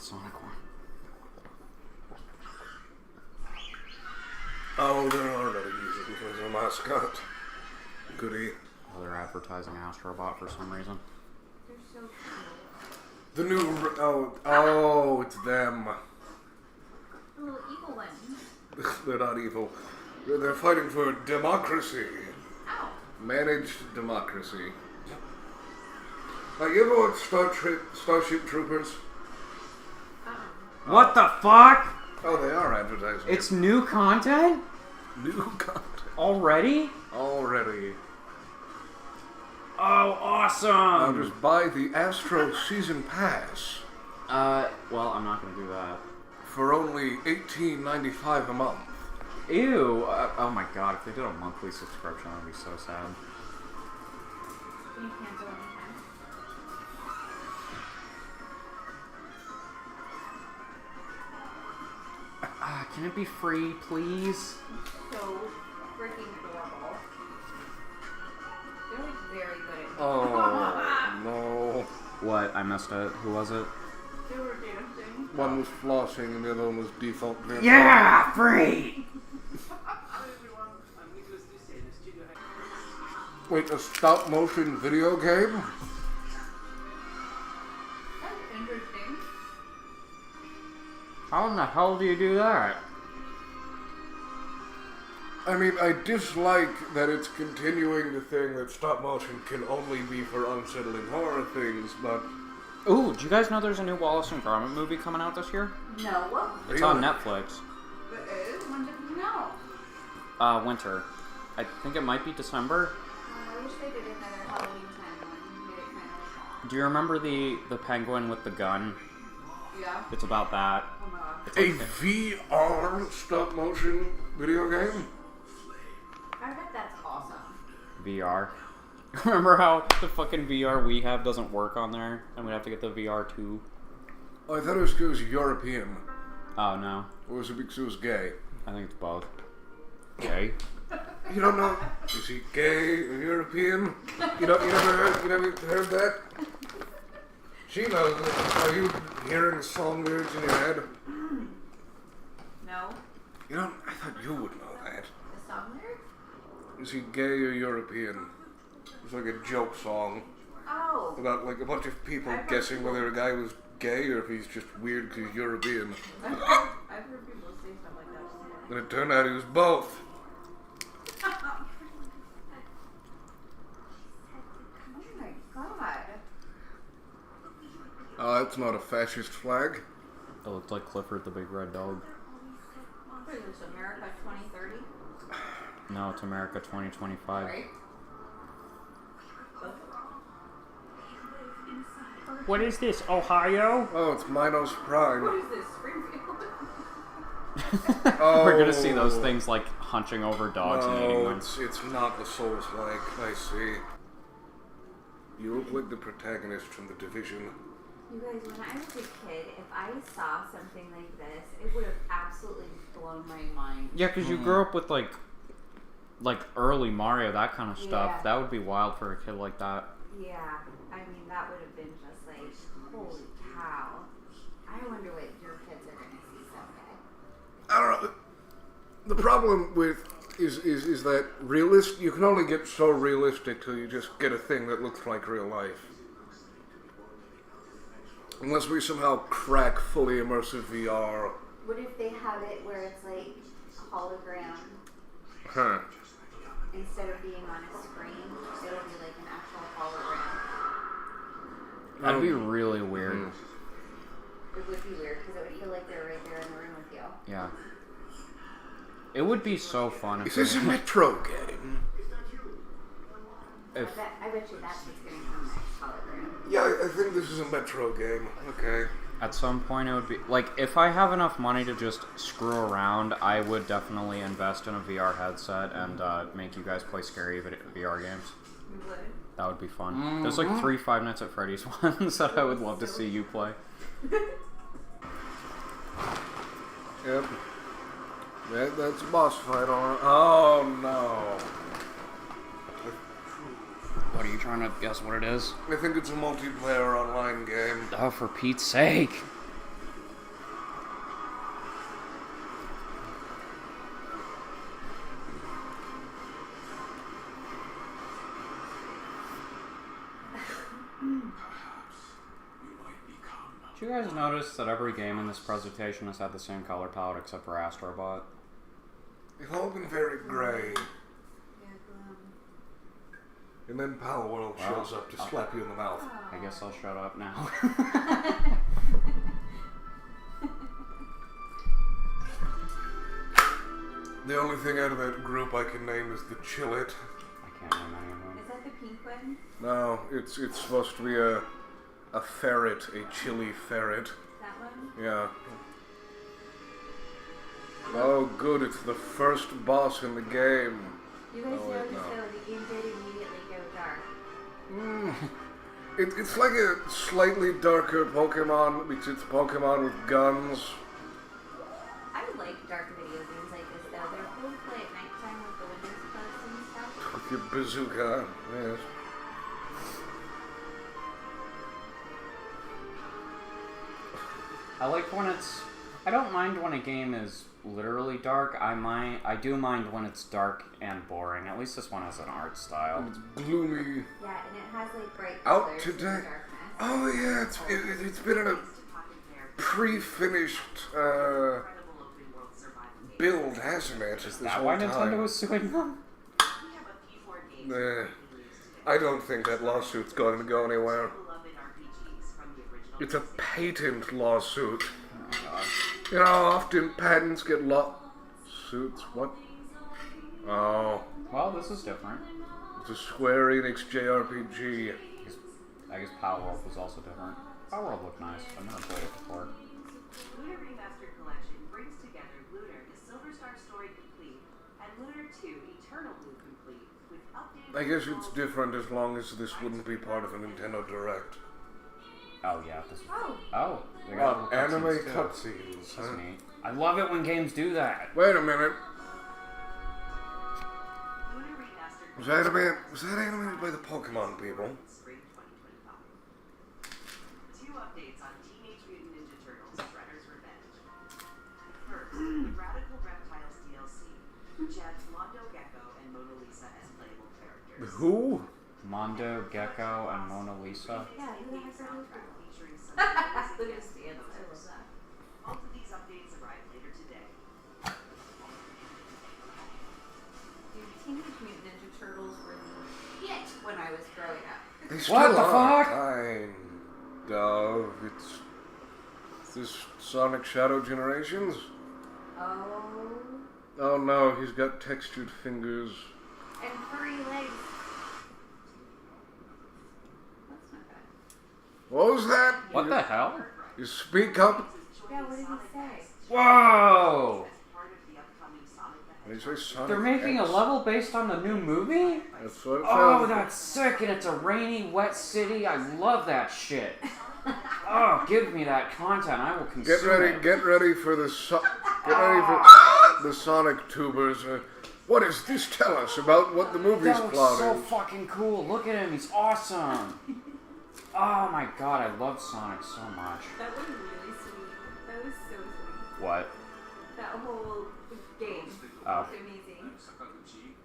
Sonic one. Oh, there are other users as a mascot. Goody. Oh, they're advertising Astrobot for some reason. They're so cute. The new... Oh, it's them. The little evil ones. They're not evil. They're fighting for democracy. Ow. Managed democracy. You ever watch Starship Troopers? What the fuck? Oh, they are advertising. It's new content? new content. Already? Already. Oh, awesome! Now just buy the Astro Season Pass. Well, I'm not gonna do that. For only $18.95 a month. Ew! Oh my god, if they did a monthly subscription, that would be so sad. Can you cancel anytime? Can it be free, please? So freaking adorable. They're like very good at Oh, no. What? I missed it. Who was it? They were dancing. One was flossing and the other one was default. Yeah! Free! Wait, a stop motion video game? That's interesting. How in the hell do you do that? I mean, I dislike that it's continuing the thing that stop motion can only be for unsettling horror things, but... Ooh, did you guys know there's a new Wallace and Gromit movie coming out this year? No. It's on Netflix. It is? When did you know? Winter. I think it might be December. I wish they did another Halloween time one. Made it kind of Do you remember the penguin with the gun? Yeah. It's about that. Oh my god. It's A like- VR stop motion video game? I bet that's awesome. VR. Remember how the fucking VR we have doesn't work on there, and we have to get the VR 2? Oh, I thought it was because it was European. Oh no, Or was it because it was gay? I think it's both. Okay. You don't know? Is he gay or European? You never heard that? She knows it. Are you hearing song lyrics in your head? No? You don't? I thought you would know that. The song lyrics? Is he gay or European? It's like a joke song Oh. about like a bunch of people I've heard guessing people- whether a guy was gay or if he's just weird because he's European. I've heard people say stuff like that. And it turned out he was both. Oh my god. Oh, that's not a fascist flag. It looked like Clifford the Big Red Dog. What is this, America 2030? No, it's America 2025. Right? What is this, Ohio? Oh, it's Minos Prime. What is this, Springfield? Oh, We're gonna see those things like hunching over dogs and eating No, them. it's not the Souls-like. I see. You look like the protagonist from The Division. You guys, when I was a kid, if I saw something like this, it would have absolutely blown my mind. Yeah, because you grew up with like early Mario, that kind of stuff. Yeah. That would be wild for a kid like that. Yeah, I mean, that would have been just like, holy cow. I wonder what your kids are going to see someday. I don't know. The problem with is that you can only get so realistic till you just get a thing that looks like real life. Unless we somehow crack fully immersive VR. What if they have it where it's like hologram Huh. instead of being on a screen? It'll be like an actual hologram. That'd be really weird. It would be weird because it would feel like they're right there in the room with you. Yeah. It would be so fun if Is this a Metro game? I bet you that's what's going to come next, hologram. Yeah, I think this is a Metro game. Okay. at some point it would be like, if I have enough money to just screw around, I would definitely invest in a VR headset and make you guys play scary VR games. You would? That would be fun. There's like 3 Five Nights at Freddy's ones that I would love to see you play. Yep. That's a boss fight on. Oh no. What, are you trying to guess what it is? I think it's a multiplayer online game. Oh, for Pete's sake. Did you guys notice that every game in this presentation has had the same color palette except for Astrobot? They've all been very grey. Yeah, gloom. And then Power World shows up to slap you in the mouth. I guess I'll shut up now. The only thing out of that group I can name is the Chillet. I can't name any of them. Is that the pink one? No, it's supposed to be a ferret, a chili ferret. That one? Yeah. Oh, good, it's the first boss in the game. You guys Oh, wait, noticed no. though, the game did immediately go dark. It's like a slightly darker Pokemon, because it's Pokemon with guns. I like dark video games like this though. They're cool to play at nighttime with the windows closed and stuff. With your bazooka, yes. I like when it's... I don't mind when a game is literally dark. I do mind when it's dark and boring. At least this one has an art style. It's gloomy. Yeah, and it has like bright Out colors in the today. darkness. Oh yeah, it's been in a pre-finished build, hasn't it? Is that why Nintendo is suing them? I don't think that lawsuit's going to go anywhere. It's a patent lawsuit. Oh god. You know how often patents get lawsuits? What? Oh, Well, this is different. it's a Square Enix JRPG. I guess Power World was also different. Power World looked nice. I've never played it before. Lunar Remastered Collection brings together Lunar, the Silver Star Story Complete, and Lunar 2, Eternal Blue Complete, with updated... I guess it's different as long as this wouldn't be part of a Nintendo Direct. Oh yeah, this is... Oh. Oh, they got little Anime cutscenes, too. cutscenes. That's Huh? neat. I love it when games do that. Wait a minute. Lunar Remastered Was that animated by the Pokemon people? Spring 2025. 2 updates on Teenage Mutant Ninja Turtles, Shredder's Revenge. First, the Radical Reptiles DLC, which adds Mondo Gecko and Mona Lisa as playable characters. Who? Mondo, Gecko, and Mona Lisa. Yeah, who the heck are those Soundtrack people? featuring some Look amazing at guest his dance. I love vocals. that. Both of these updates arrive later today. Dude, Teenage Mutant Ninja Turtles were the hit when I was growing up. They What still the are, fuck? Kind of. It's this Sonic Shadow Generations. Oh. Oh no, he's got textured fingers. And furry legs. That's not bad. What was that? What the hell? You speak up. Yeah, what did he say? Whoa! As part of the upcoming Sonic the Did you say Sonic They're making a X? level based on the new movie? That's what it Oh, sounds that's sick, and it's a rainy, wet city. I love that shit. Oh, give me that content. I will consume it. Get ready for the Sonic tubers. What does this tell us about what the movie's That looks plot so is? fucking cool. Look at him. He's awesome. Oh my god, I love Sonic so much. That was really sweet. That was so sweet. What? That whole game Oh. was amazing.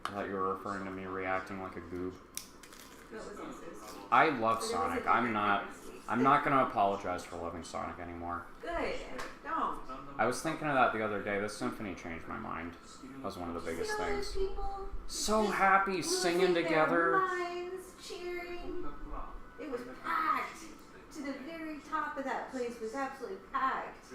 I thought you were referring to me reacting like a goof. That was also sweet. I love But it was a Sonic. different I'm not. kind of sweet. I'm not gonna apologize for loving Sonic anymore. Good. Don't. I was thinking of that the other day. This symphony changed my mind. That was one of the biggest See all those things. people So happy singing losing their together. minds, cheering. It was packed. To the very top of that place was absolutely packed.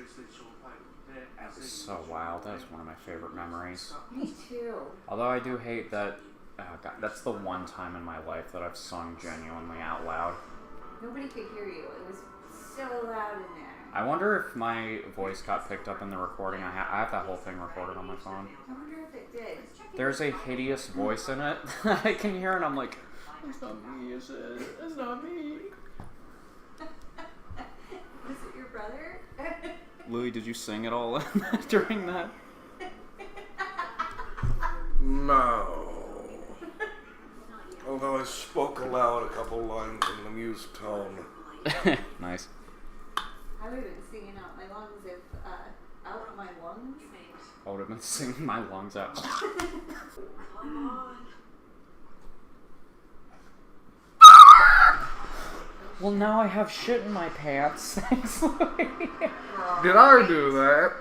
That was so wild. That's one of my favorite memories. Me too. Although I do hate that. Oh god, that's the one time in my life that I've sung genuinely out loud. Nobody could hear you. It was so loud in there. I wonder if my voice got picked up in the recording. I have that whole thing recorded on my phone. I wonder if it did. There's a hideous voice in it that I can hear, and I'm like, it's not me, is it? It's not me. Was it your brother? Louis, did you sing at all during that? No. Although I spoke aloud a couple lines in the mused tone. Nice. I would have been singing out my lungs if, out my lungs? I would have been singing my lungs out. Well, now I have shit in my pants. Thanks, Louis. Did I do that?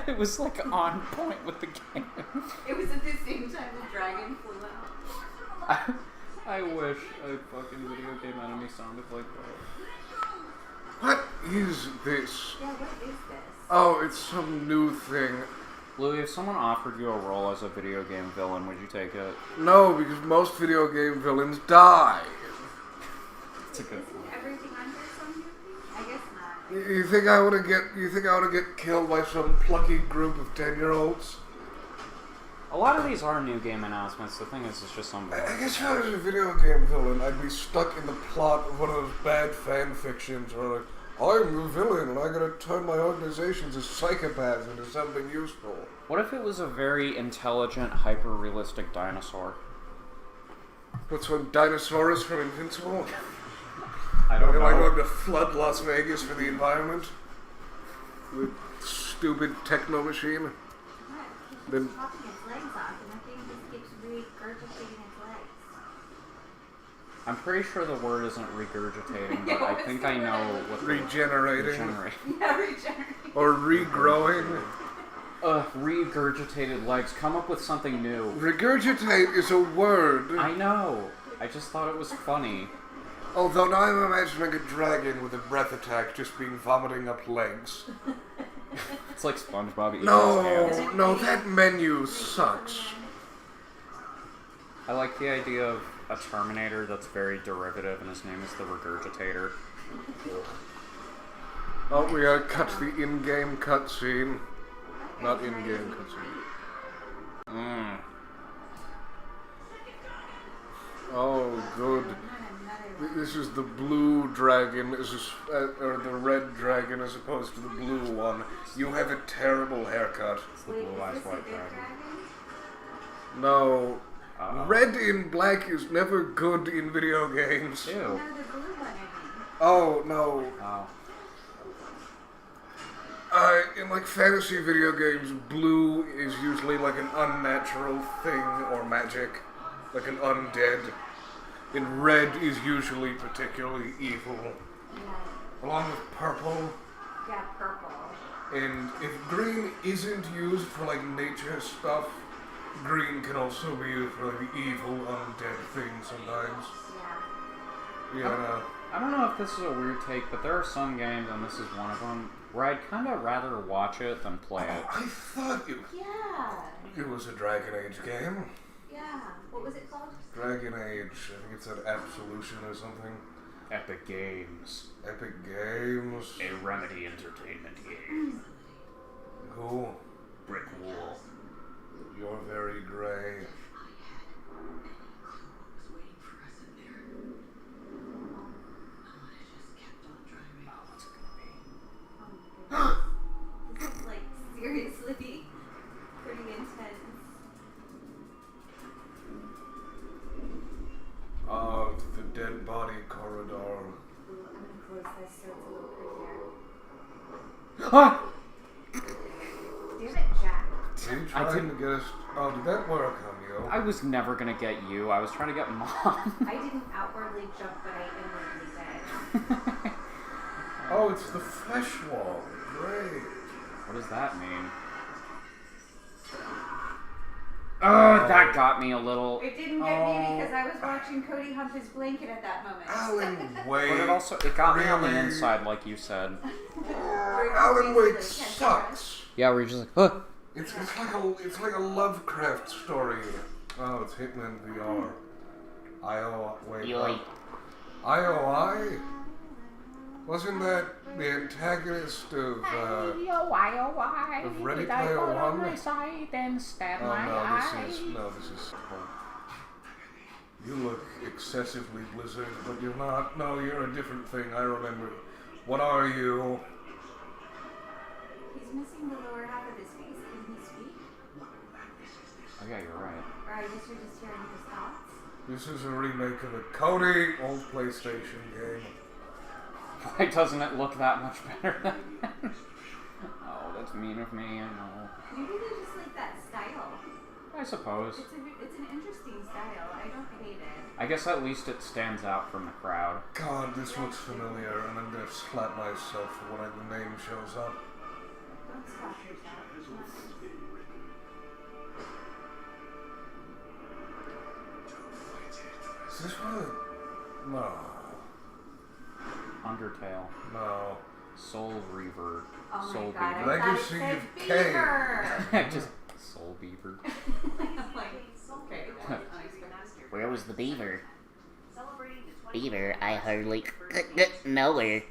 It was like on point with the game. It was at the same time the dragon flew out. I wish a fucking video game enemy sounded like that. What is this? Yeah, what is this? Oh, it's some new thing. Louis, if someone offered you a role as a video game villain, would you take it? No, because most video game villains die. It's a good Isn't one. everything under some movie? I guess not. You think I would get killed by some plucky group of 10-year-olds? A lot of these are new game announcements. The thing is, it's just some. I guess if I was a video game villain, I'd be stuck in the plot of one of those bad fan fictions where like, I'm the villain and I gotta turn my organization's a psychopath into something useful. What if it was a very intelligent, hyper-realistic dinosaur? What's one Dinosaurus from Invincible? I don't Am I know. going to flood Las Vegas for the environment? With stupid techno machine? What? It Then- keeps chopping its legs off and the thing just keeps regurgitating its legs. I'm pretty sure the word isn't regurgitating, but I think I know what the Regenerating. regenerate. Yeah, regenerate. Or regrowing? Regurgitated legs. Come up with something new. Regurgitate is a word. I know. I just thought it was funny. Although now I'm imagining a dragon with a breath attack just being vomiting up legs. It's like SpongeBob eating his hands. No, that menu sucks. I like the idea of a Terminator that's very derivative, and his name is the Regurgitator. Oh, we gotta cut the in-game cutscene. Not in-game cutscene. Oh, good. This is the blue dragon, or the red dragon as opposed to the blue one. You have a terrible haircut. It's the Blue Eyes White Dragon. No. Uh-oh. Red in black is never good in video games. Ew. No, the blue one, I mean. Oh, no. Oh. In like fantasy video games, blue is usually like an unnatural thing or magic, like an undead. And red is usually particularly evil, Yeah. along with purple. Yeah, purple. And if green isn't used for like nature stuff, green can also be used for like evil undead things sometimes. Yeah. Yeah. I don't know if this is a weird take, but there are some games, and this is one of them, where I'd kind of rather watch it than play it. I thought Yeah. it was a Dragon Age game. Yeah. What was it called? Dragon Age, I think it's an Absolution or something. Epic Games. Epic Games. A Remedy Entertainment game. Cool. Brick Wall. You're very gray. Oh my goodness. This is like seriously pretty intense. The dead body corridor. Ooh, I'm gonna close this so it's a little prettier. Ah! Damn it, Jack. Are you I trying to get us? Oh, did that work on you? I was never gonna get you. I was trying to get Mom. I didn't outwardly jump, but I inwardly did. Oh, it's the flesh wall. Great. What does that mean? That got me a little. It didn't get me because I was watching Cody hump his blanket at that moment. Alan Wake. But it got me on the Really? inside, like you said. Alan Wake sucks. Yeah, where you're just like, It's like a Lovecraft story. Oh, it's Hitman VR. Yoy. IOI? Wasn't that the antagonist of Ready Player One? Oh, this is. You look excessively Blizzard, but you're not. No, you're a different thing. I remember. What are you? He's missing the lower half of his face. Can he speak? Oh yeah, you're right. Or I guess you're just hearing his thoughts. This is a remake of a Cody old PlayStation game. Why doesn't it look that much better than? Oh, that's mean of me. I know. Maybe they just like that style. I suppose. It's an interesting style. I don't hate it. I guess at least it stands out from the crowd. God, this looks familiar, and I'm gonna slap myself when the name shows up. Don't stop yourself. Is this one? No. Undertale. No. Soul Reaver. Oh Soul my god, Beaver. I Legacy thought it of said Cain. beaver. Just Soul Beaver. Okay, that's unexpected. Where was the beaver? Celebrating the 20th Beaver, I hardly anniversary know her.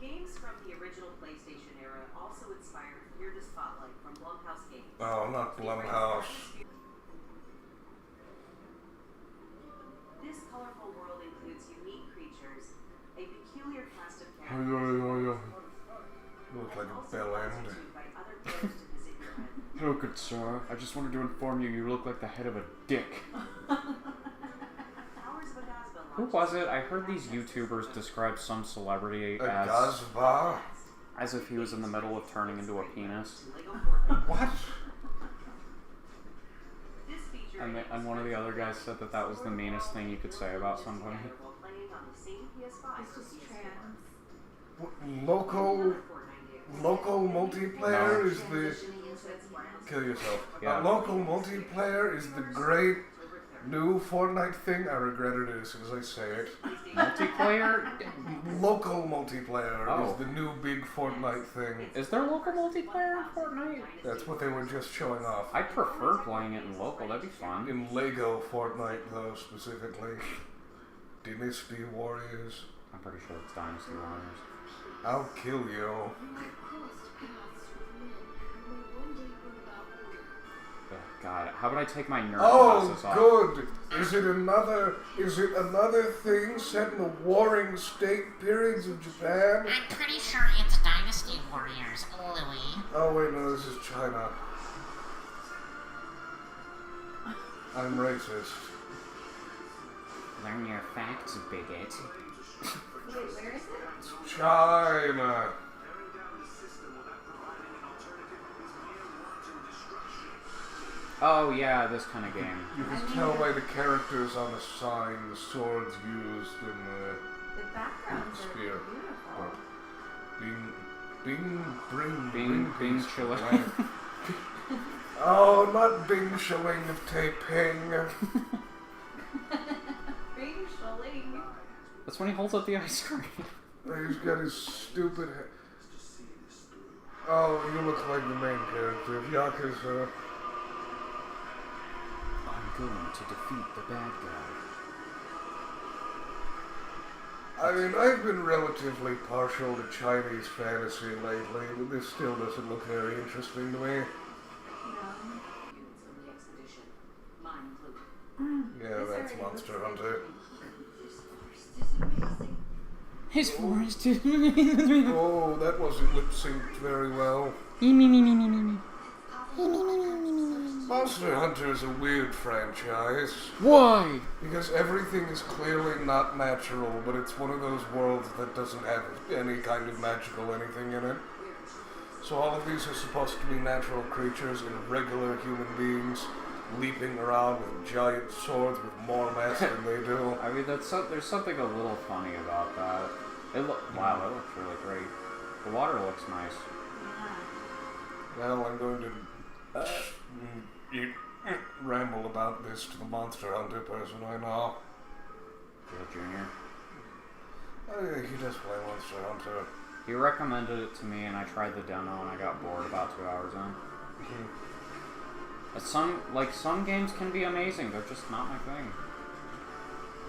Games from the original PlayStation era also inspired Fear the Spotlight from Blumhouse Games. Oh, not Blumhouse. This colorful world includes unique creatures, a peculiar cast of Oh, characters, You look like a also bell allows end. you to invite other players to visit your island. Hello, good sir. I just wanted to inform you you look like the head of a dick. Powers of a Gazba Who was it? I heard these YouTubers describe some celebrity A as Gazba? as if he was in the middle of turning into a penis. Lego Fortnite. What? This feature And one of the other guys said that that was the meanest thing you could say about somebody. while playing on the same PS5 It's or just PS4. trans. Local multiplayer No. is the... Transitioning into a penis. Kill yourself. Yeah. Local multiplayer is the great new Fortnite thing. I regret it as soon as I say it. Multiplayer? Local multiplayer Oh. is the new big Fortnite thing. Is there local multiplayer in Fortnite? That's what they were just showing off. I prefer playing it in local. That'd be fun. In Lego Fortnite, though, specifically. Dynasty Warriors. I'm pretty sure it's Dynasty Warriors. I'll kill you. Ugh, God, how would I take my nerd glasses off? Oh, good. Is it another thing set in the warring state periods of Japan? I'm pretty sure it's Dynasty Warriors, Louis. Oh wait, no, this is China. I'm racist. Learn your facts, bigot. Wait, where is it? China. Oh yeah, this kind of game. You can tell by the characters on the sign, the swords used in The backgrounds are Spear. beautiful. Bing, Bing, peace, chilling. land. Oh, not Bing Shilling of Taiping. Bing Shilling. That's when he holds up the ice cream. He's got his stupid head. Oh, you look like the main character of Yakuza. I'm going to defeat the bad guy. I mean, I've been relatively partial to Chinese fantasy lately, but this still doesn't look very interesting to me. No. Units from the expedition, mine included. Yeah, This that's already Monster looks Hunter. His forest is... Oh, that wasn't lip synced very well. Monster Hunter is a weird franchise. Why? Because everything is clearly not natural, but it's one of those worlds that doesn't have any kind of magical anything in it. So all of these are supposed to be natural creatures and regular human beings leaping around with giant swords with more mass than they do. I mean, there's something a little funny about that. Wow, that looks really great. The water looks nice. Well, I'm going to ramble about this to the Monster Hunter person I know. Real Junior. Oh yeah, he does play Monster Hunter. He recommended it to me, and I tried the demo, and I got bored about 2 hours in. Some games can be amazing, they're just not my thing.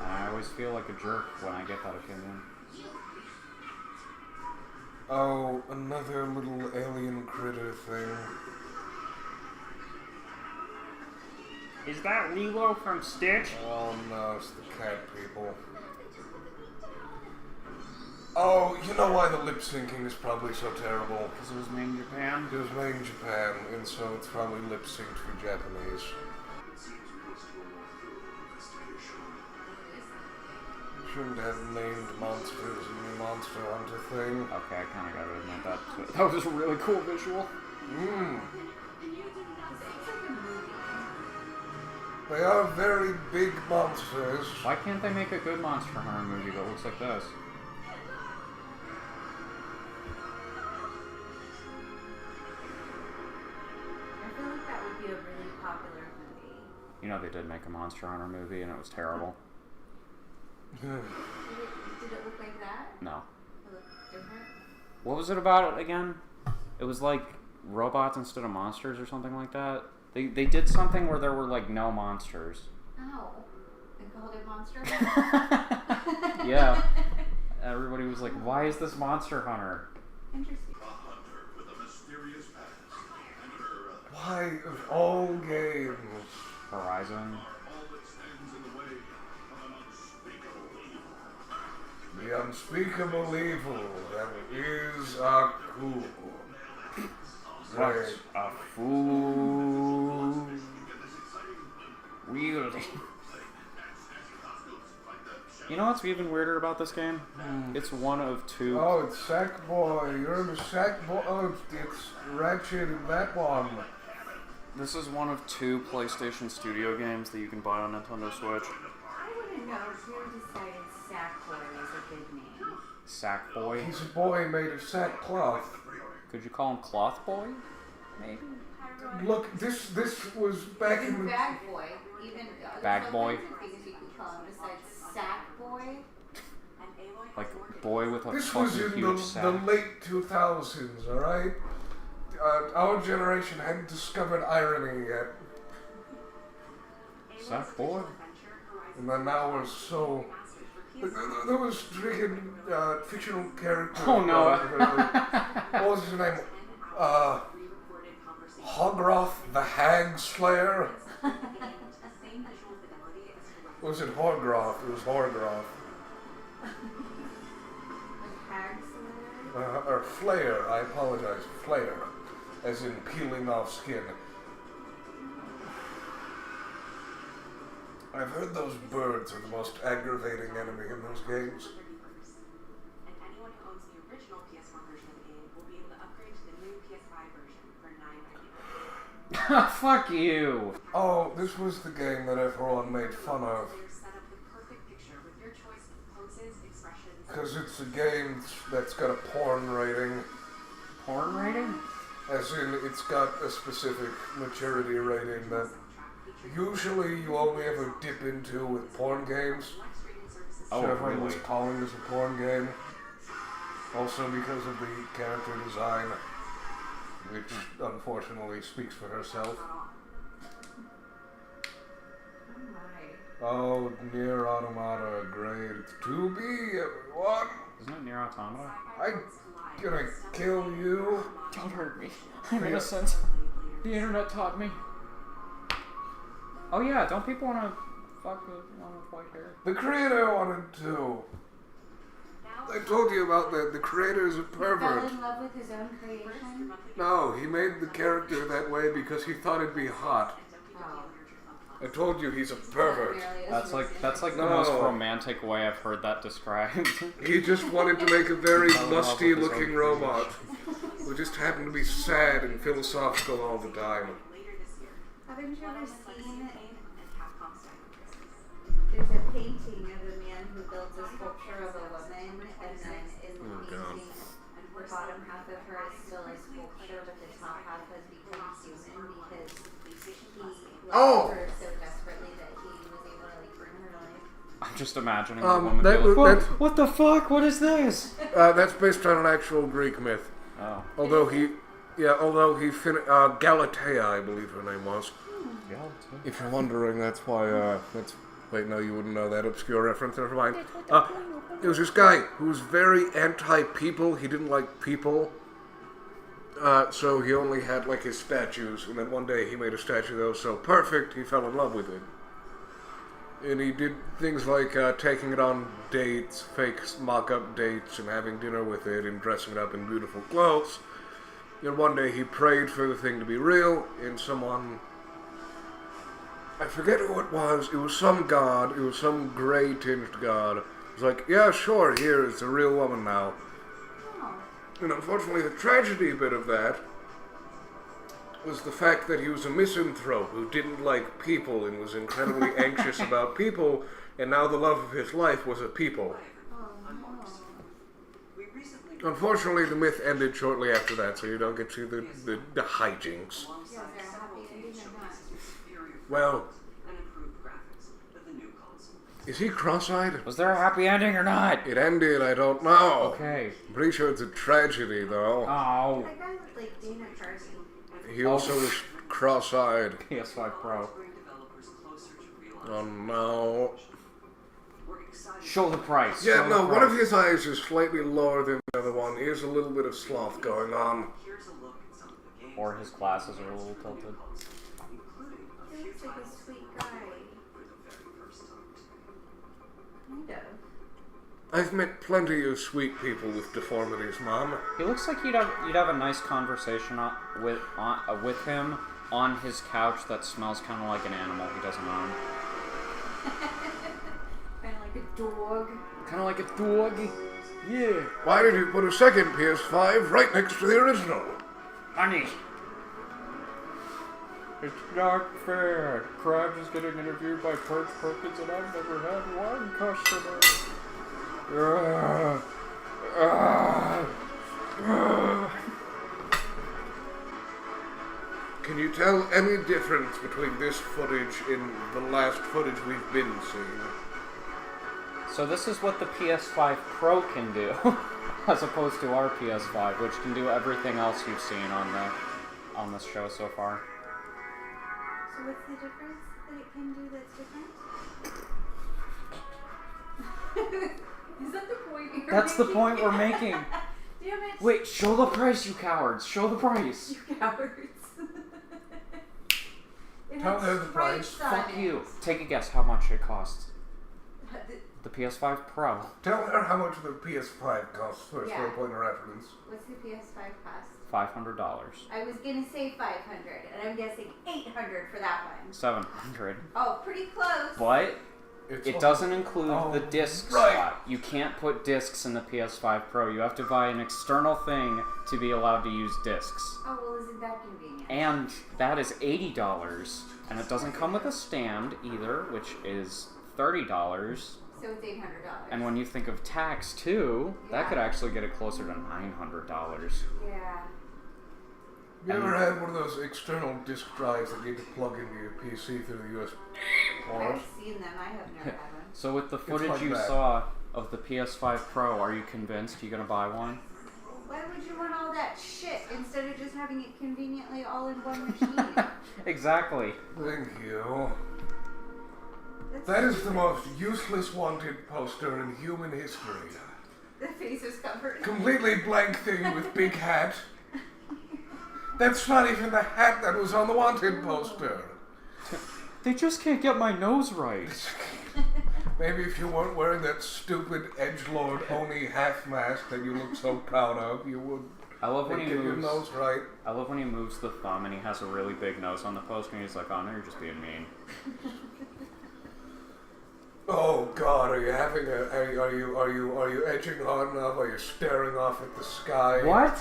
And I always feel like a jerk when I get that opinion. Oh, another little alien critter thing. Is that Lilo from Stitch? Oh no, it's the cat people. Oh, you know why the lip syncing is probably so terrible? Because it was made in Japan? It was made in Japan, and so it's probably lip synced for Japanese. Shouldn't have named monsters in the Monster Hunter thing. Okay, I kind of gotta admit that was a really cool visual. Mmm. They are very big monsters. Why can't they make a good Monster Hunter movie that looks like this? I feel like that would be a really popular movie. You know they did make a Monster Hunter movie and it was terrible. Did it look like that? No. It looked different? What was it about again? It was like robots instead of monsters or something like that. They did something where there were like no monsters. Oh. They called it Monster Hunter? Yeah. Everybody was like, why is this Monster Hunter? Interesting. Why of all games? Horizon. The unspeakable evil that is cool. What's a fool wielding? You know what's even weirder about this game? It's one of two. Oh, it's Sackboy. You're the Sackboy. Oh, it's Ratchet in that one. This is one of two PlayStation Studio games that you can buy on Nintendo Switch. I wouldn't know who decided Sackboy was a good name. Sackboy. He's a boy made of sackcloth. Could you call him Cloth Boy? Maybe. Look, this was back in the... Bag Boy. Even Bag Boy. things you could call him besides Sackboy. Like boy with a This was fucking in huge the sack. late 2000s, alright? Our generation hadn't discovered irony yet. Sackboy. And then now we're so... There was freaking fictional character... Oh no. what was his name? Hogroth the Hag Slayer? Was it Horgroth? It was Horgroth. Hag Slayer? Or Flair, I apologize. Flair. As in peeling off skin. I've heard those birds are the most aggravating enemy in those games. And anyone who owns the original PS1 version of the game will be able to upgrade to the new PS5 version for $9.99. Fuck you. Oh, this was the game that everyone made fun of. They're set up the perfect picture with your choice of poses, expressions, Because it's a game that's got a porn rating. Porn rating? As in, it's got a specific maturity rating that usually you only ever dip into with porn games. Oh, So everyone really? was calling this a porn game. Also because of the character design, which unfortunately speaks for herself. Oh my. Oh, Nier Automata, great. It's 2B, everyone. Isn't it Nier Automata? I'm gonna kill you. Don't hurt me. I'm innocent. The internet taught me. Oh yeah, don't people want to fuck with one with white hair? The creator wanted to. I told you about that. The creator is a Fell pervert. in love with his own creation? No, he made the character that way because he thought it'd be hot. Oh. I told you he's a pervert. That's like the No. most romantic way I've heard that described. He just wanted to make a very Fell in love with his lusty-looking own robot who just happened to be sad and philosophical all the time. Haven't you ever seen... There's a painting of a man who built a sculpture of a woman, and then in the painting, the bottom half of her is still a sculpture, but the top half has become human because he loved her so desperately that he was able to like bring her to life. I'm just imagining the woman that being was- like, that's- what the fuck? What is this? That's based on an actual Greek myth. Oh. Although he Galatea, I believe her name was. Yeah. If you're wondering, that's why, wait, no, you wouldn't know that obscure reference, never mind. It was this guy who was very anti-people, he didn't like people. So he only had, like, his statues, and then one day he made a statue that was so perfect, he fell in love with it. And he did things like taking it on dates, fake mock-up dates, and having dinner with it, and dressing it up in beautiful clothes. And one day he prayed for the thing to be real, and someone... I forget who it was some god, it was some gray-tinged god. It was like, yeah, sure, here, it's a real woman now. Oh. And unfortunately, the tragedy bit of that was the fact that he was a misanthrope who didn't like people and was incredibly anxious about people, and now the love of his life was a people. Unfortunately, the myth ended shortly after that, so you don't get to the hijinks. Well, is he cross-eyed? Was there a happy ending or not? It ended, I don't know. Okay. I'm pretty sure it's a tragedy, though. Oh. That guy looked like Dana Carvey. He also was cross-eyed. PS5 Pro. Oh, no. Show the price. Yeah, Show no, the one price. of his eyes is slightly lower than the other one. Here's a little bit of sloth going on. Or his glasses are a little tilted. He looks like a sweet guy. Kind of. I've met plenty of sweet people with deformities, Mom. He looks like you'd have a nice conversation with him on his couch that smells kind of like an animal he doesn't own. Kind of like a dog. Kind of like a dog. Yeah. Why did you put a second PS5 right next to the original? Money. It's not fair. Krabs is getting interviewed by Perch Perkins and I've never had one customer. Can you tell any difference between this footage and the last footage we've been seeing? So this is what the PS5 Pro can do, as opposed to our PS5, which can do everything else you've seen on this show so far. So what's the difference that it can do that's different? Is that the point you're That's the making? point we're making. Damn it. Wait, show the price, you cowards. Show the price. You cowards. It Tell has her the price. stripes on Fuck it. you. Take a guess how much it costs. The PS5 Pro. Tell her how much the PS5 costs first Yeah. for a point of reference. What's the PS5 cost? $500. I was gonna say 500, and I'm guessing 800 for that one. 700. Oh, pretty close. But It's it doesn't include Oh, the disc right. slot. You can't put discs in the PS5 Pro. You have to buy an external thing to be allowed to use discs. Oh, well, isn't that convenient? And that is $80. And it doesn't come with a stand either, which is $30. So it's $800. And when you think of tax too, that Yeah. could actually get it closer to $900. Yeah. You ever had one of those external disk drives that you need to plug into your PC through the USB port? I've seen them. I have never had one. So with the footage like you that. saw of the PS5 Pro, are you convinced you're gonna buy one? Why would you want all that shit instead of just having it conveniently all in one machine? Exactly. Thank you. That's That is the most useless wanted poster in human history. The face is covered. Completely blank thing with big hat. That's not even the hat that was on the wanted poster. They just can't get my nose right. Maybe if you weren't wearing that stupid edgelord Oni half mask that you look so proud of, you would I love when get he your moves. nose right. I love when he moves the thumb and he has a really big nose on the poster and he's like, "Oh no, you're just being mean." Oh God, are you having a? Are you edging hard enough? Are you staring off at the sky? What?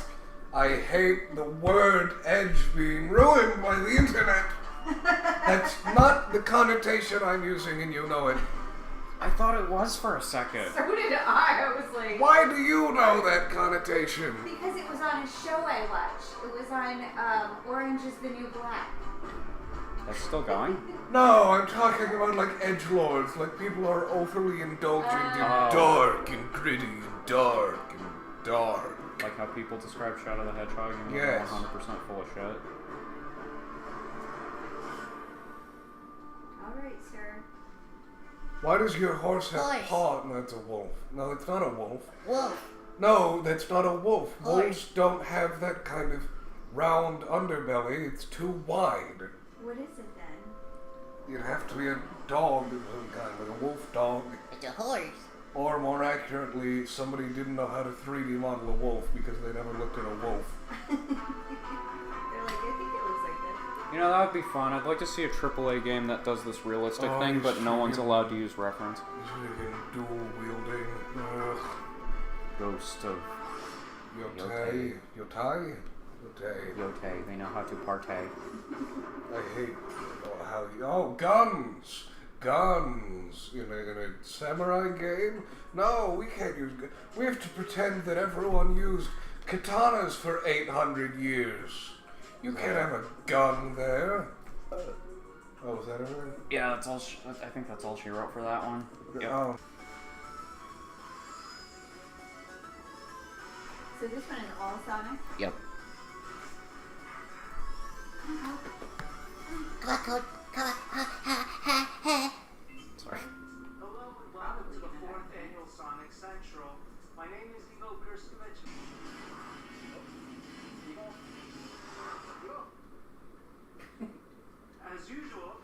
I hate the word edge being ruined by the internet. That's not the connotation I'm using, and you know it. I thought it was for a second. So did I. I was like... Why do you know that connotation? Because it was on a show I watched. It was on Orange is the New Black. That's still going? No, I'm talking about like edgelords, like people are overly indulgent in Oh. dark and gritty and dark and dark. Like how people describe Shadow the Hedgehog and Yes. 100% full of shit. Alright, sir. Why does your horse have Horse. paw? No, it's a wolf. No, it's not a wolf. Wolf. No, that's not a wolf. Horse. Wolves don't have that kind of round underbelly. It's too wide. What is it then? You'd have to be a dog of some kind, like a wolf dog. It's a horse. Or more accurately, somebody didn't know how to 3D model a wolf because they never looked at a wolf. They're like, I think it looks like this. You know, that would be fun. I'd like to see a AAA game that does this realistic Oh, thing, you but no one's freaking- allowed to use reference. He's freaking dual wielding. Ghost of... Yotai? Yotai? Yote. They know how to partay. I hate how you... Oh, guns! Guns! In a samurai game? No, we can't use guns. We have to pretend that everyone used katanas for 800 years. You can't have a gun there. Oh, was that everything? Yeah, that's all. I think that's all she wrote for that one. Yep. Oh. So this one is all Sonic? Yep. Sorry. Hello and welcome to the 4th annual Sonic Central. My name is Ivo Kurskovich. As usual,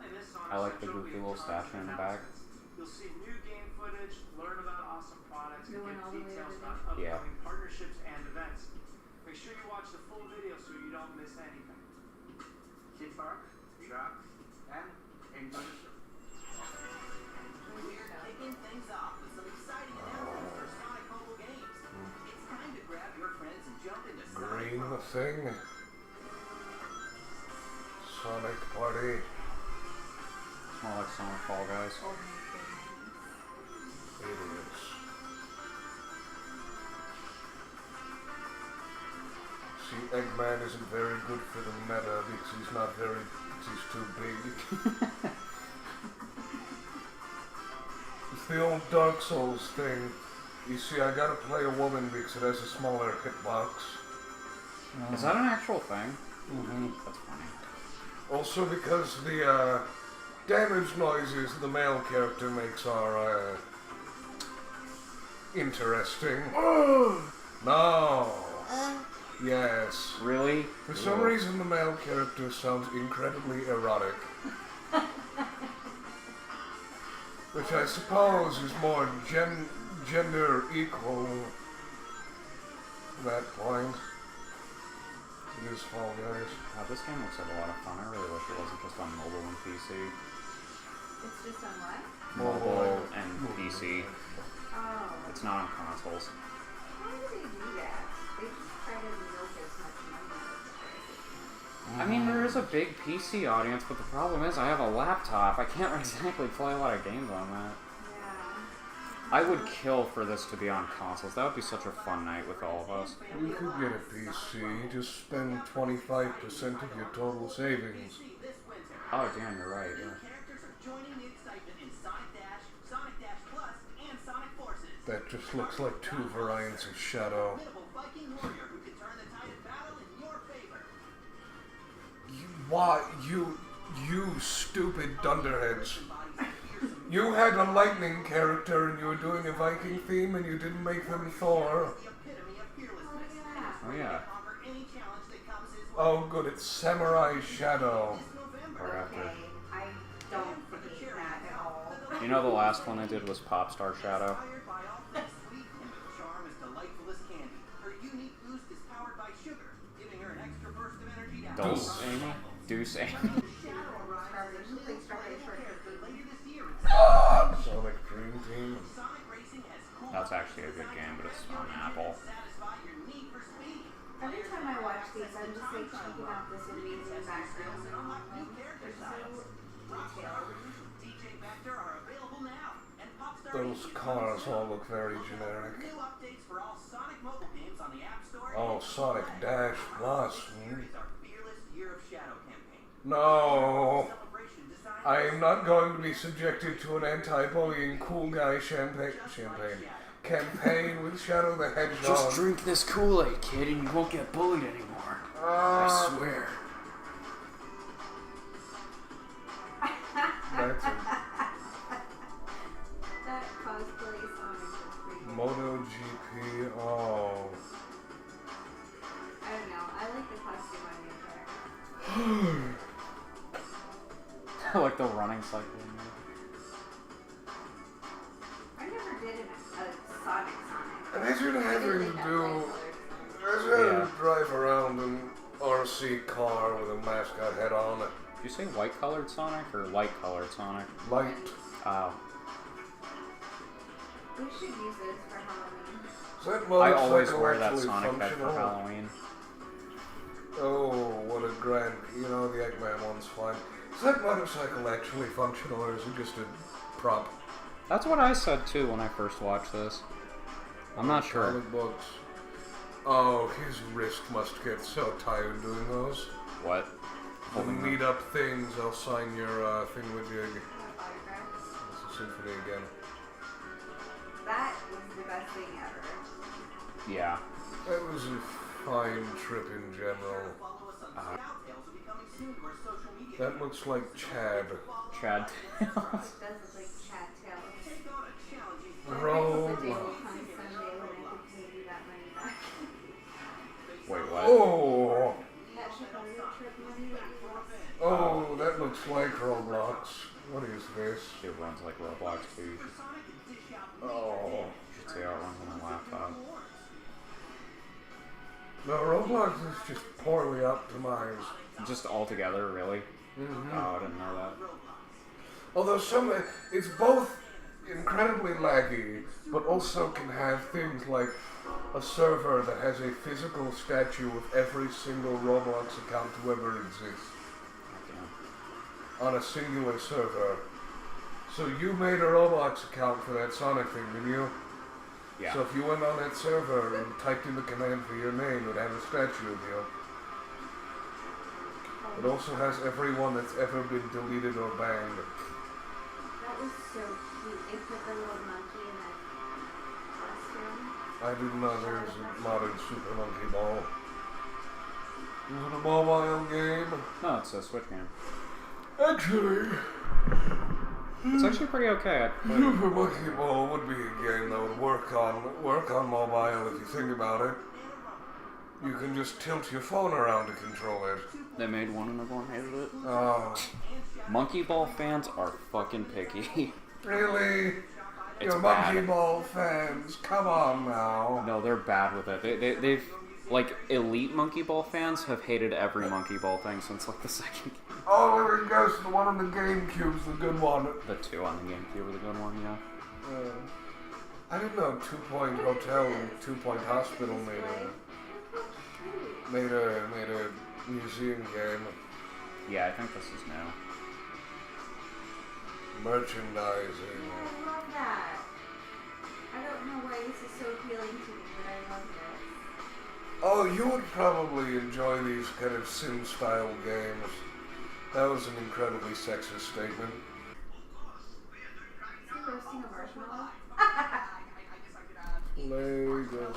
in this Sonic I like the Central, goofy we little have statue in the back. announcements. You'll see new game footage, learn about awesome products, and Going get all the way details over about there. upcoming partnerships and events. Make sure you watch the full video so you don't miss anything. Sit back, relax, and enjoy the show. We're kicking things off with some exciting announcements for Sonic mobile games. It's time to grab your friends and jump into Sonic Green Mobile. thing. Sonic Party. More like Sonic Fall Guys. Idiots. See, Eggman isn't very good for the meta because he's not very... he's too big. It's the old Dark Souls thing. You see, I gotta play a woman because it has a smaller hitbox. Is that an actual thing? Mm-hmm. That's funny. Also because the damage noises the male character makes are interesting. No. Yes. Really? For some reason the male character sounds incredibly erotic. Which I suppose is more gender equal at that point. It is Fall Guys. This game looks like a lot of fun. I really wish it wasn't just on mobile and PC. It's just on what? Mobile and PC. Oh. It's not on consoles. How do they do that? They just try to milk as much money out of it. I mean, there is a big PC audience, but the problem is I have a laptop. I can't exactly play a lot of games on that. Yeah. I would kill for this to be on consoles. That would be such a fun night with all of us. You could get a PC, just spend 25% of your total savings. Oh, damn, you're right, yeah. Characters are joining the excitement in Sonic Dash, Sonic Dash Plus, and Sonic Forces. That just looks like two variants of Shadow. Formidable Viking warrior who can turn the tide of battle in your favor. Why, you stupid dunderheads. You had a lightning character and you were doing a Viking theme and you didn't make them Thor. The epitome of fearlessness. Oh, yeah. Conquer any challenge that comes his way. Oh good, it's Samurai Shadow. This November. Or after. Okay, I don't hate that at all. You know the last one I did was Popstar Shadow? Inspired by all things sweet and her charm is delightful as candy. Her unique boost is powered by sugar, giving her an extra burst of energy to Deuce Amy? Deuce Amy. Shadow arrives as a new character later this year in Sonic Dream Team. Sonic Racing has cool That's actually a good game, but it's on Apple. satisfy your need for speed. Every time I watch these, I'm just like checking out this amazing background. And unlock new character They're styles. so Rockstar, detailed. DJ Vector are available now. And Popstar Those Inc. cars all look very generic. New updates for all Sonic mobile games on the App Store. Oh, and Sonic Dash Plus. Here is our Fearless Year of Shadow campaign. No. Celebration designed I am not going to be subjected to an anti-bullying cool guy campaign with Shadow the Hedgehog. Just drink this Kool-Aid, kid, and you won't get bullied anymore. I swear. That's a That cosplay Sonic is pretty good. MotoGP. Oh. I don't know. I like the costume on your character. Like the running cycle. I never did a Sonic. Imagine I having did to like do. Imagine having to drive around an RC car with a mascot head on it. Did you say white-colored Sonic or light-colored Sonic? Light. Oh. We should use this for Halloween. Is that I always motorcycle wear that actually Sonic head for functional? Halloween. Oh, what a grand... You know, the Eggman one's fine. Is that motorcycle actually functional, or is it just a prop? That's what I said too when I first watched this. I'm not sure. Comic books. Oh, his wrist must get so tired doing those. What? The meet-up things, I'll sign your thingamajig. It's a symphony again. That was the best thing ever. Yeah. That was a fine trip in general. That looks like Chad. Chad. It does look like Chad Tails. Roll. Someday when I could pay you that money back. Wait, what? Oh! That Chicago trip money that you lost. Oh, that looks like Roblox. What is this? It runs like Roblox too. You Oh. should see how it runs on a laptop. No, Roblox is just poorly optimized. Just all together, really? Mm-hmm. Oh, I didn't know that. Although it's both incredibly laggy, but also can have things like a server that has a physical statue of every single Roblox account to ever exist on a singular server. So you made a Roblox account for that Sonic thing, didn't you? Yeah. So if you went on that server and typed in the command for your name, it would have a statue of you. It also has everyone that's ever been deleted or banned. That was so cute. It put the little monkey in that costume. I didn't know there was a modern Super Monkey Ball. Is it a mobile game? No, it's a Switch game. Actually, It's actually pretty okay. I played it. Super Monkey Ball would be a game that would work on mobile if you think about it. You can just tilt your phone around to control it. They made one and everyone hated it. Oh, Monkey Ball fans are fucking picky. really? It's You're bad. Monkey Ball fans, come on now. No, they're bad with it. They've like elite Monkey Ball fans have hated every Monkey Ball thing since like the second. Oh, let me guess, the one on the GameCube's the good one. The two on the GameCube were the good one, yeah. I didn't know 2 Point Hotel and 2 Point Hospital made a museum game. Yeah, I think this is new. Merchandising. I love that. I don't know why this is so appealing to me, but I love this. Oh, you would probably enjoy these kind of sim-style games. That was an incredibly sexist statement. Is he roasting a marshmallow? Lego.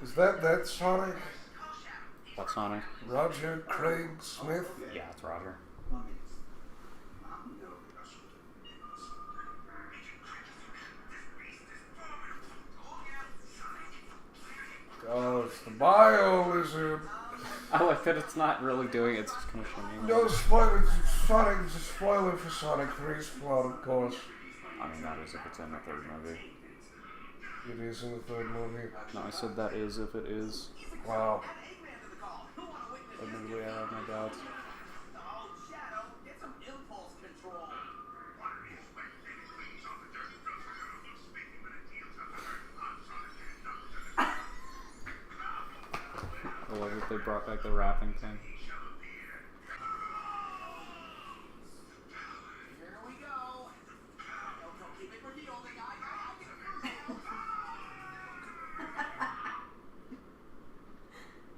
Is that Sonic? What Sonic? Roger Craig Smith? Yeah, it's Roger. Oh, it's the Bio Lizard. I like that it's not really doing it, it's just kind of shimmying. No spoilers. Sonic's a spoiler for Sonic 3's plot, of course. I mean, that is if it's in the third movie. It is in the third movie. No, I said that is if it is. Wow. Admittedly, I have my doubts. I love that they brought back the rapping thing.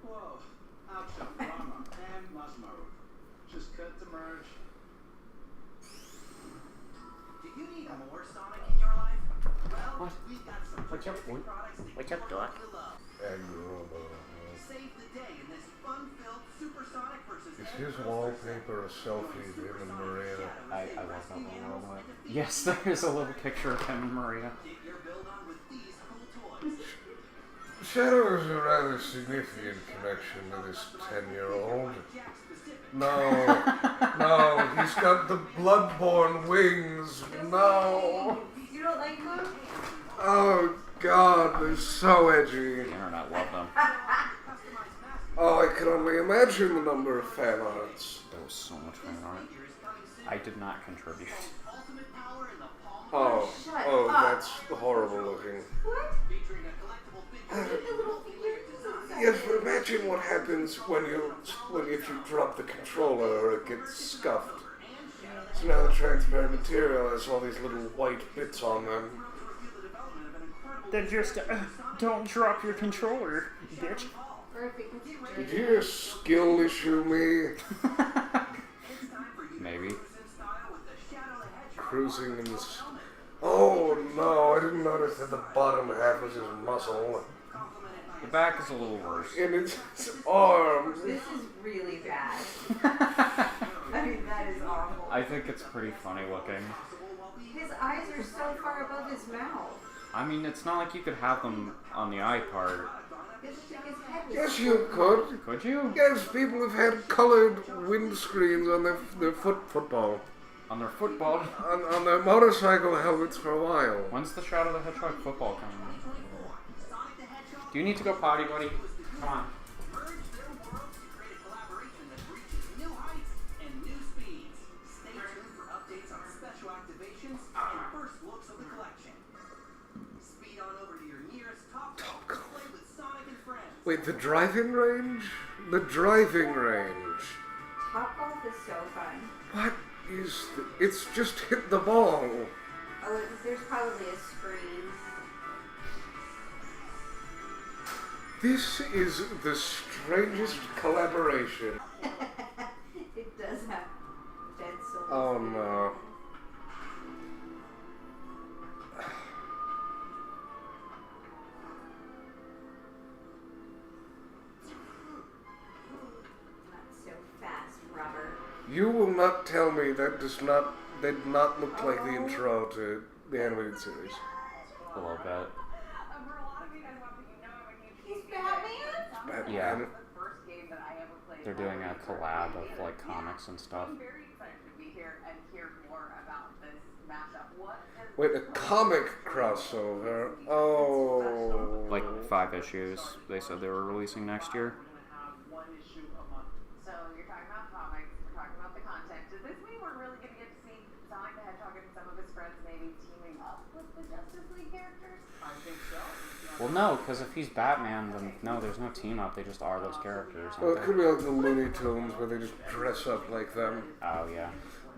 Whoa, action, drama, and must mode. Just cut to merge. Do you need more Sonic in your life? Well, What? we've got some What's up, boy? products that What's you up, know Doc? you love. Save the day in this fun-filled Supersonic versus Is his wallpaper a selfie of him and Maria? I love that little robot. Yes, there is a little picture of him and Maria. Get your build on with these cool toys. Shadow is a rather significant connection to this 10-year-old. No, he's got the bloodborne wings. No. You don't like them? Oh God, they're so edgy. The internet loved them. Oh, I can only imagine the number of fan arts. There was so much fun on it. I did not contribute. Oh, Shut oh, up. that's horrible looking. What? Look at the little figurines. Yes, but imagine what happens when if you drop the controller or it gets scuffed. So now the transparent material has all these little white bits on them. Then just don't drop your controller, bitch. Or if it gets Did you just skill issue me? Maybe. Cruising in this. Oh no, I didn't notice that the bottom half was his muscle. The back is a little worse. And it's his arms. This is really bad. I mean, that is awful. I think it's pretty funny looking. His eyes are so far above his mouth. I mean, it's not like you could have them on the eye part. His head was Yes, you could. Could you? Yes, people have had colored windscreens on their football. On their football? On their motorcycle helmets for a while. When's the Shadow the Hedgehog football coming? Do you need to go potty, buddy? Come on. Wait, the driving range? The driving range. Top golf is so fun. What is it's just hit the ball. Oh, there's probably a screen. This is the strangest collaboration. It does have dead souls. Oh no. Not so fast, Robert. You will not tell me that did not look like the intro to the animated series. A little bit. He's Batman? Batman. Yeah. The first game that I ever played. They're doing a collab of like comics and stuff. I'm very excited to be here and hear more about this mashup. What is Wait, a comic crossover. Oh. Like 5 issues. They said they were releasing next year. So you're talking about comics, we're talking about the content. Does this mean we're really going to get to see Sonic the Hedgehog and some of his friends maybe teaming up with the Justice League characters? I think so. Well, no, because if he's Batman, then no, there's no team up. They just are those characters. Well, it aren't could be like the Looney Tunes where they just dress up like them. they? Oh yeah.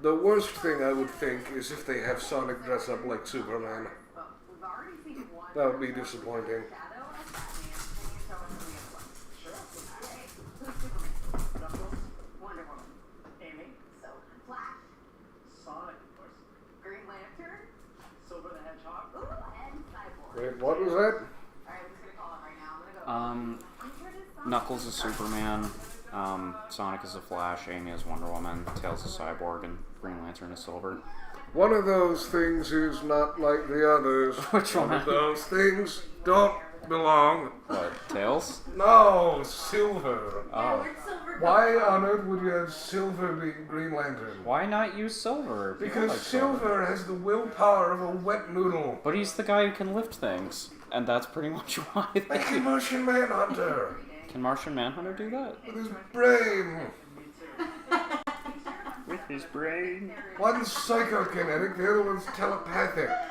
The worst thing I would think is if they have Sonic dress up like Superman. But we've already seen one. That would be disappointing. Shadow as Batman. Can you tell us who the other one? Sure. Alright. Who's Superman? Knuckles, Wonder Woman. Amy, So, Flash. Sonic, of course. Green Lantern. Silver the Hedgehog. Ooh, and Cyborg. Wait, what was that? Alright, I'm just gonna call it right now. I'm gonna go. Knuckles is Superman. Sonic is a Flash. Amy is Wonder Woman. Tails is Cyborg, and Green Lantern is Silver. One of those things is not like the others. Which one? Of those things don't belong. What? Tails? No, Silver. Oh. Where'd Silver come Why from? on earth would you have Silver being Green Lantern? Why not use Silver? People Because like Silver has the willpower of a wet noodle. But he's the guy who can lift things, and that's pretty much why they Like a Martian Manhunter. Can Martian Manhunter do that? With his brain. With his brain. One's psychokinetic, the other one's telepathic. Let's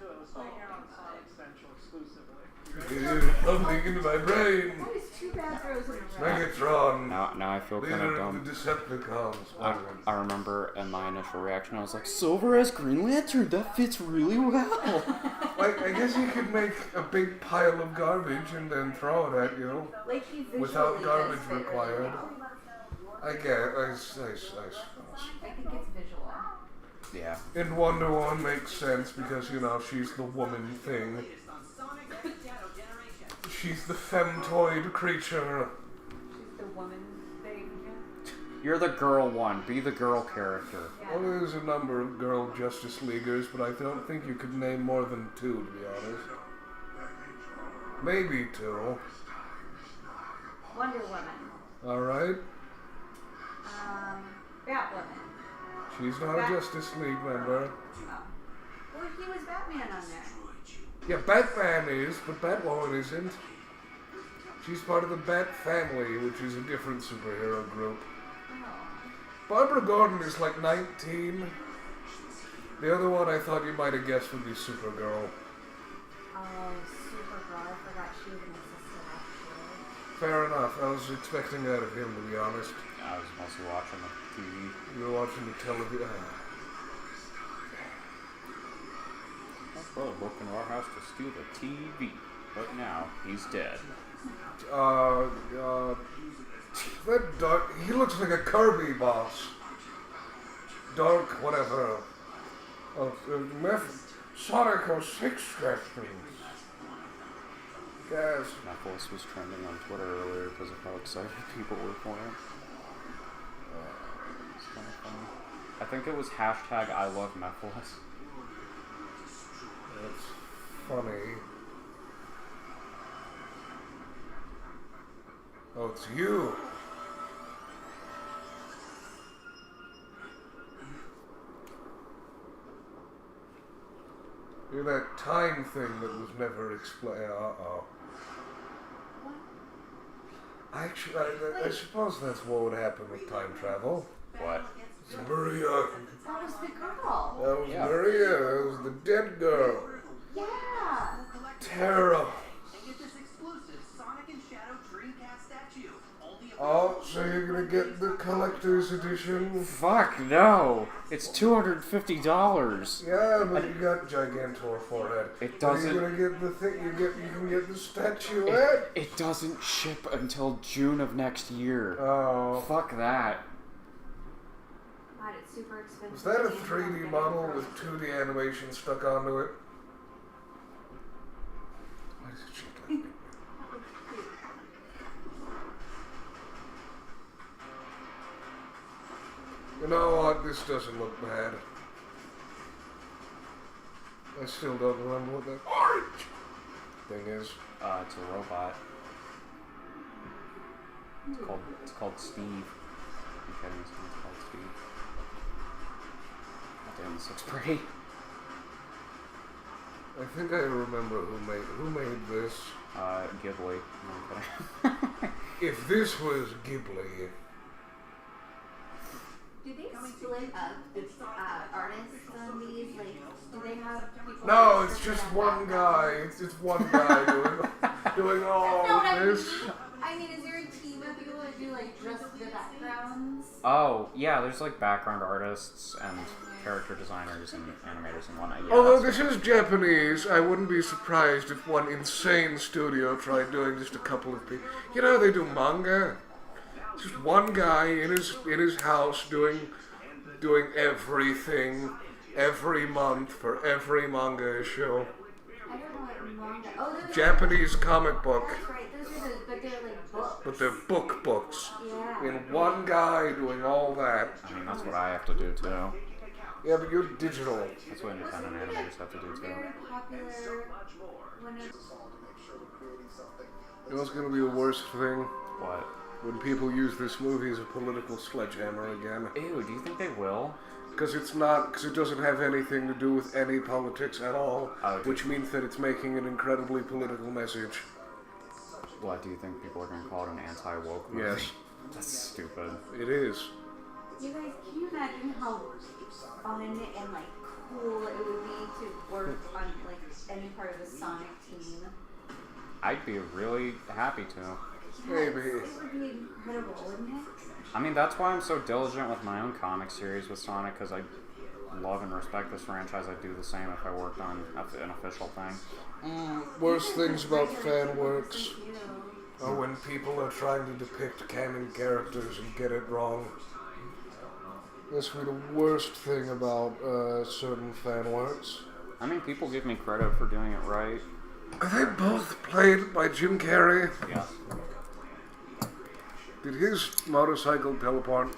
do it. Let's make it on Sonic Central exclusively. Pumping into my brain. That is 2 bad throws in a row. Megatron. Now I feel kind of Leader dumb. of the Decepticons. I remember in my initial reaction, I was like, Silver as Green Lantern, that fits really well. Like, I guess you could make a big pile of garbage and then throw it at you. Like he visually Without garbage does fit really required. well. I get I suppose. I think it's visual. Yeah. And Wonder Woman makes sense because, you know, she's the woman thing. Latest on Sonic and Shadow Generation. She's the femtoid creature. She's the woman thing. You're the girl one. Be the girl character. Well, there's a number of girl Justice Leaguers, but I don't think you could name more than 2, to be honest. Maybe 2. Wonder Woman. Alright? Batwoman. She's not a Justice League member. Oh. Well, he was Batman on there. Yeah, Batman is, but Batwoman isn't. She's part of the Bat family, which is a different superhero group. Oh. Barbara Gordon is like 19. The other one I thought you might have guessed would be Supergirl. Oh, Supergirl. I forgot she was an assistant actually. Fair enough. I was expecting that of him, to be honest. I was mostly watching the TV. You were watching the television. My brother broke into our house to steal the TV, but now he's dead. That Dark. He looks like a Kirby boss. Dark, whatever. Sonic 06 questions. Guys. Knuckles was trending on Twitter earlier because of how excited people were for him. It's kind of funny. I think it was hashtag I love Mephiles. That's funny. Oh, it's you. You're that time thing that was never explained. Uh-oh. Actually, I suppose that's what would happen with time travel. What? It's Maria. That was the girl. That was Maria. That was the dead girl. Yeah. Tara. And get this exclusive Sonic and Shadow Dreamcast statue. Only Oh, so you're gonna get the collector's edition? Fuck no! It's $250. Yeah, but you got Gigantor for it. It doesn't. You're gonna get the thing. You can get the statuette. It doesn't ship until June of next year. Oh. Fuck that. God, it's super expensive. Was that a 3D model with 2D animation stuck onto it? Why does it shape like that? You know what? This doesn't look bad. I still don't remember what that orange thing is. It's a robot. It's called Steve. I'm kidding, it's not called Steve. God damn, this looks pretty. I think I remember who made this. Ghibli. No, I'm kidding. If this was Ghibli. Do they split up the artists on these? Like, do they have people? No, it's just one guy. It's just one guy doing all No, this. I mean, is there a team of people that do like just the backgrounds? Oh, yeah, there's like background artists and character designers and animators and whatnot. Yeah, Although that's this is Japanese, I wouldn't be surprised if one insane studio tried doing just a couple of people. You know, they do manga. Just one guy in his house doing everything every month for every manga issue. I don't know what manga. Oh, those Japanese comic book, That's right. Those are the, but they're like books. but they're books. Yeah. In one guy doing all that. I mean, that's what I have to do too. Yeah, but you're digital. That's what independent animators have to do too. Very popular. When it's You know what's gonna be the worst thing? What? When people use this movie as a political sledgehammer again. Ew, do you think they will? Because it doesn't have anything to do with any politics at all, which means that it's making an incredibly political message. What, do you think people are going to call it an anti-woke movie? Yes. That's stupid. It is. You guys, can you imagine how fun and like cool it would be to work on like any part of the Sonic team? I'd be really happy to. Maybe. It would be incredible, wouldn't it? I mean, that's why I'm so diligent with my own comic series with Sonic, because I love and respect this franchise. I'd do the same if I worked on an official thing. Worst things about fan works are when people are trying to depict canon characters and get it wrong. This would be the worst thing about certain fan works. I mean, people give me credit for doing it right. Are they both played by Jim Carrey? Yeah. Did his motorcycle teleport?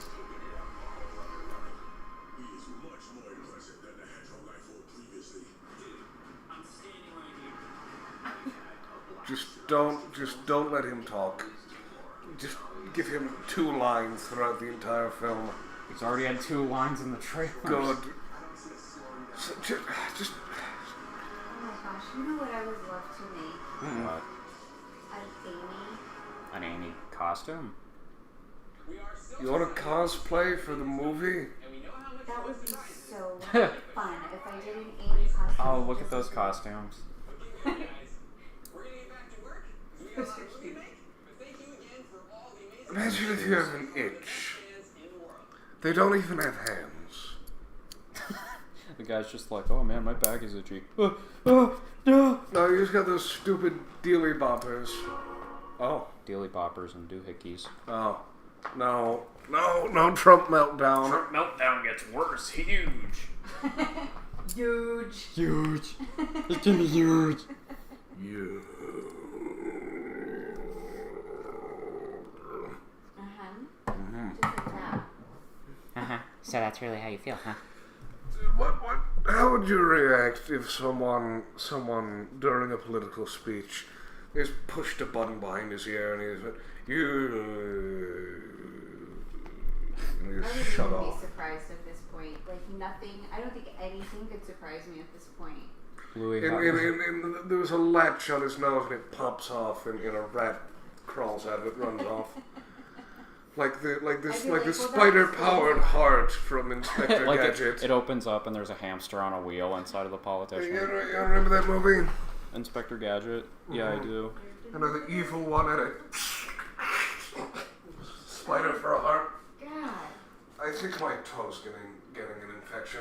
Just don't let him talk. Just give him 2 lines throughout the entire film. He's already had 2 lines in the trailer. Good. So, just Oh my gosh, you know what I would love to make? What? An Amy. An Amy costume? You want to cosplay for the movie? That would be so fun if I did an Amy costume. Oh, look at those costumes. Imagine if you have an itch. They don't even have hands. The guy's just like, oh man, my back is itchy. No, No, you just got those stupid dealy boppers. Oh. Dealy boppers and doohickeys. Oh. No. No Trump meltdown. Trump meltdown gets worse. Huge. Huge. Huge. It's gonna be huge. You. Just like that. So that's really how you feel, huh? What? How would you react if someone during a political speech just pushed a button behind his ear and he said, and he I just wouldn't shut even off? be surprised at this point. Like nothing. I don't think anything could surprise me at this point. Louis There was a latch on his nose and it pops off and a rat crawls out of it, runs off. Like the spider-powered heart from Inspector like Gadget. it opens up and there's a hamster on a wheel inside of the You politician. remember that movie? Inspector Gadget? Yeah, I do. And the evil one had a spider for a heart. God. I think my toe's getting an infection.